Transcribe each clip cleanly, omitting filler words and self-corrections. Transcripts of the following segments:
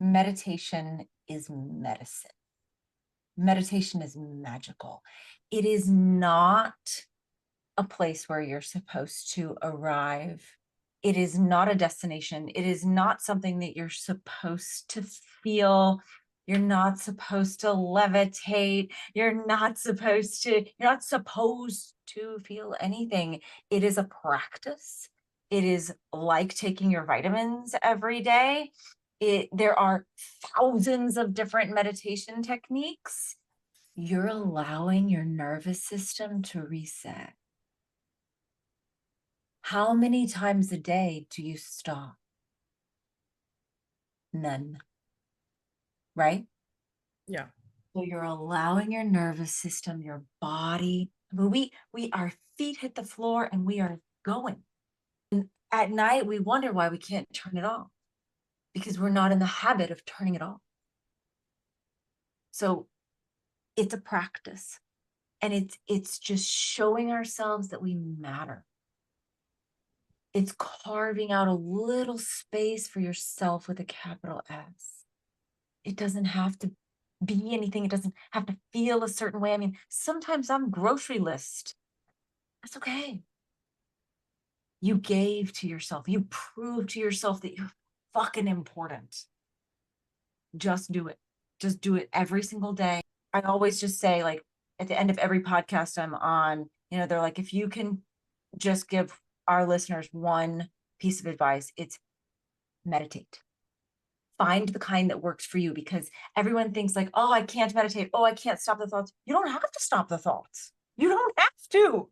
meditation is medicine. Meditation is magical. It is not a place where you're supposed to arrive. It is not a destination. It is not something that you're supposed to feel. You're not supposed to levitate. You're not supposed to feel anything. It is a practice. It is like taking your vitamins every day. There are thousands of different meditation techniques. You're allowing your nervous system to reset. How many times a day do you stop? None. Right? Yeah. So you're allowing your nervous system, your body. Our feet hit the floor and we are going. And at night, we wonder why we can't turn it off, because we're not in the habit of turning it off. So it's a practice, and it's just showing ourselves that we matter. It's carving out a little space for yourself with a capital S. It doesn't have to be anything. It doesn't have to feel a certain way. I mean, sometimes I'm grocery list. That's okay. You gave to yourself. You proved to yourself that you're fucking important. Just do it. Just do it every single day. I always just say, like, at the end of every podcast I'm on, they're like, if you can just give our listeners one piece of advice, it's meditate. Find the kind that works for you, because everyone thinks like, oh, I can't meditate. Oh, I can't stop the thoughts. You don't have to stop the thoughts. You don't have to.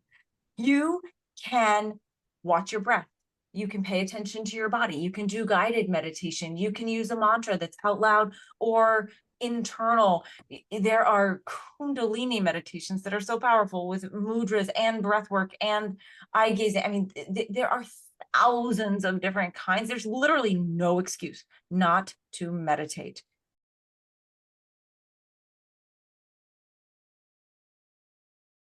You can watch your breath. You can pay attention to your body. You can do guided meditation. You can use a mantra that's out loud or internal. There are Kundalini meditations that are so powerful with mudras and breath work and eye gazing. I mean, there are thousands of different kinds. There's literally no excuse not to meditate.